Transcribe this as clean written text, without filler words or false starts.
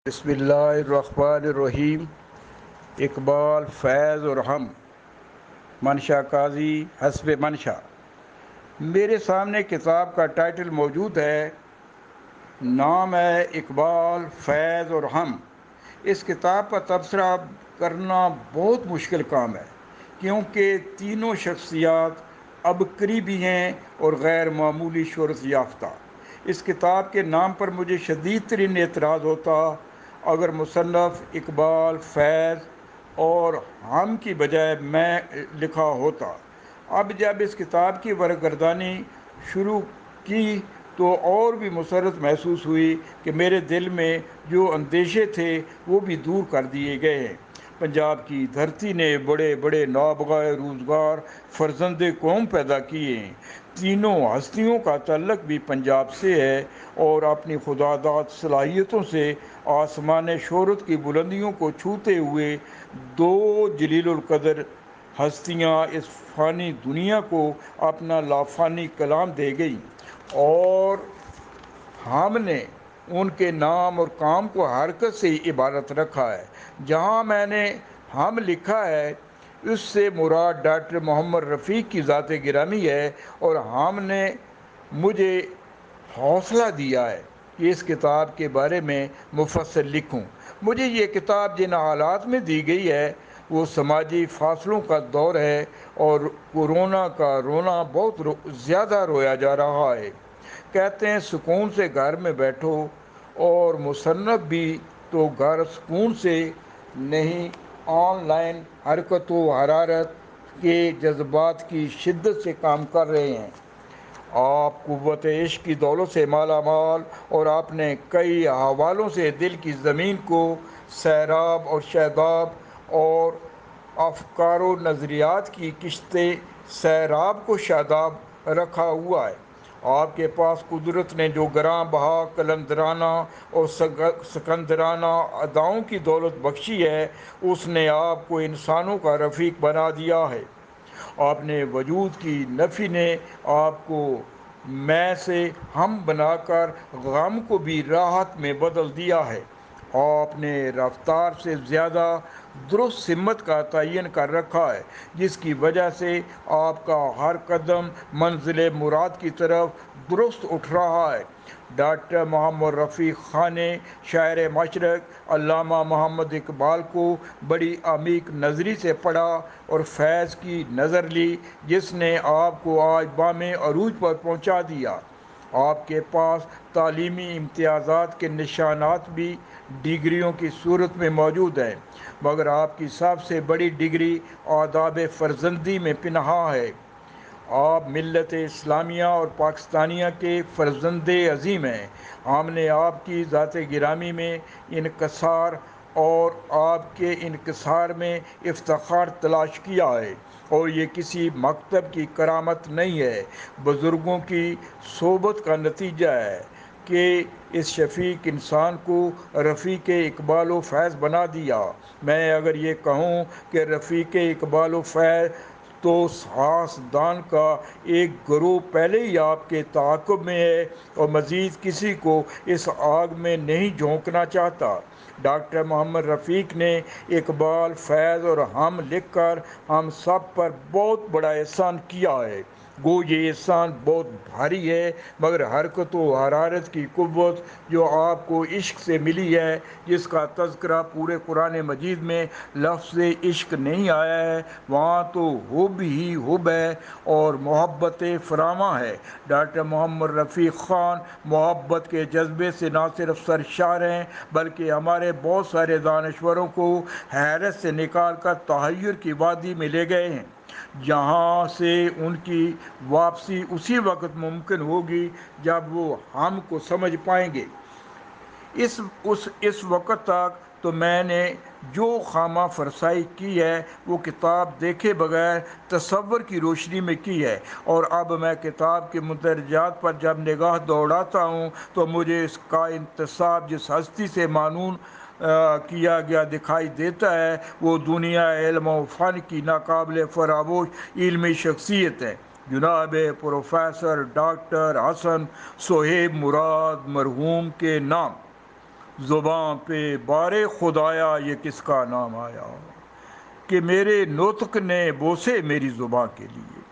بسم اللہ الرحمن الرحیم۔ اقبال، فیض اور ہم، منشا قاضی حسب منشا۔ میرے سامنے کتاب کا ٹائٹل موجود ہے، نام ہے اقبال، فیض اور ہم۔ اس کتاب کا تبصرہ کرنا بہت مشکل کام ہے، کیونکہ تینوں شخصیات اب قریبی ہیں اور غیر معمولی شہرت یافتہ۔ اس کتاب کے نام پر مجھے شدید ترین اعتراض ہوتا اگر مصنف اقبال، فیض اور ہم کی بجائے میں لکھا ہوتا۔ اب جب اس کتاب کی ورق گردانی شروع کی تو اور بھی مسرت محسوس ہوئی کہ میرے دل میں جو اندیشے تھے وہ بھی دور کر دیے گئے ہیں۔ پنجاب کی دھرتی نے بڑے بڑے نابغہ روزگار فرزند قوم پیدا کیے ہیں۔ تینوں ہستیوں کا تعلق بھی پنجاب سے ہے اور اپنی خداداد صلاحیتوں سے آسمان شہرت کی بلندیوں کو چھوتے ہوئے دو جلیل القدر ہستیاں اس فانی دنیا کو اپنا لافانی کلام دے گئیں، اور ہم نے ان کے نام اور کام کو حرکت سے ہی عبارت رکھا ہے۔ جہاں میں نے ہم لکھا ہے اس سے مراد ڈاکٹر محمد رفیق کی ذات گرامی ہے، اور ہم نے مجھے حوصلہ دیا ہے کہ اس کتاب کے بارے میں مفصل لکھوں۔ مجھے یہ کتاب جن حالات میں دی گئی ہے وہ سماجی فاصلوں کا دور ہے، اور کورونا کا رونا بہت زیادہ رویا جا رہا ہے۔ کہتے ہیں سکون سے گھر میں بیٹھو، اور مصنف بھی تو گھر سکون سے نہیں، آن لائن حرکت و حرارت کے جذبات کی شدت سے کام کر رہے ہیں۔ آپ قوت عشق کی دولت سے مالا مال، اور آپ نے کئی حوالوں سے دل کی زمین کو سیراب اور شاداب اور افکار و نظریات کی کشت سیراب کو شاداب رکھا ہوا ہے۔ آپ کے پاس قدرت نے جو گراں بہا قلندرانہ اور سکندرانہ اداؤں کی دولت بخشی ہے، اس نے آپ کو انسانوں کا رفیق بنا دیا ہے۔ آپ نے وجود کی نفی نے آپ کو میں سے ہم بنا کر غم کو بھی راحت میں بدل دیا ہے۔ آپ نے رفتار سے زیادہ درست سمت کا تعین کر رکھا ہے، جس کی وجہ سے آپ کا ہر قدم منزل مراد کی طرف درست اٹھ رہا ہے۔ ڈاکٹر محمد رفیق خان نے شاعر مشرق علامہ محمد اقبال کو بڑی عمیق نظری سے پڑھا اور فیض کی نظر لی، جس نے آپ کو آج بام عروج پر پہنچا دیا۔ آپ کے پاس تعلیمی امتیازات کے نشانات بھی ڈگریوں کی صورت میں موجود ہیں، مگر آپ کی سب سے بڑی ڈگری آداب فرزندی میں پنہاں ہے۔ آپ ملت اسلامیہ اور پاکستانیہ کے فرزند عظیم ہیں۔ ہم نے آپ کی ذات گرامی میں انکسار اور آپ کے انکسار میں افتخار تلاش کیا ہے، اور یہ کسی مکتب کی کرامت نہیں ہے، بزرگوں کی صحبت کا نتیجہ ہے کہ اس شفیق انسان کو رفیق اقبال و فیض بنا دیا۔ میں اگر یہ کہوں کہ رفیق اقبال و فیض تو سائنسدان کا ایک گروہ پہلے ہی آپ کے تعاقب میں ہے اور مزید کسی کو اس آگ میں نہیں جھونکنا چاہتا۔ ڈاکٹر محمد رفیق نے اقبال، فیض اور ہم لکھ کر ہم سب پر بہت بڑا احسان کیا ہے۔ گو یہ احسان بہت بھاری ہے، مگر حرکت و حرارت کی قوت جو آپ کو عشق سے ملی ہے، جس کا تذکرہ پورے قرآن مجید میں لفظ عشق نہیں آیا ہے، وہاں تو حب ہی حب ہے اور محبت فراواں ہے۔ ڈاکٹر محمد رفیق خان محبت کے جذبے سے نہ صرف سرشار ہیں، بلکہ ہمارے بہت سارے دانشوروں کو حیرت سے نکال کر تحیر کی وادی میں لے گئے ہیں، جہاں سے ان کی واپسی اسی وقت ممکن ہوگی جب وہ ہم کو سمجھ پائیں گے۔ اس وقت تک تو میں نے جو خامہ فرسائی کی ہے وہ کتاب دیکھے بغیر تصور کی روشنی میں کی ہے، اور اب میں کتاب کے مندرجات پر جب نگاہ دوڑاتا ہوں تو مجھے اس کا انتساب جس ہستی سے معنون کیا گیا دکھائی دیتا ہے، وہ دنیا علم و فن کی ناقابل فراموش علمی شخصیت ہے، جناب پروفیسر ڈاکٹر حسن صہیب مراد مرحوم کے نام۔ زباں پہ بار خدایا یہ کس کا نام آیا کہ میرے نطق نے بوسے میری زباں کے لیے۔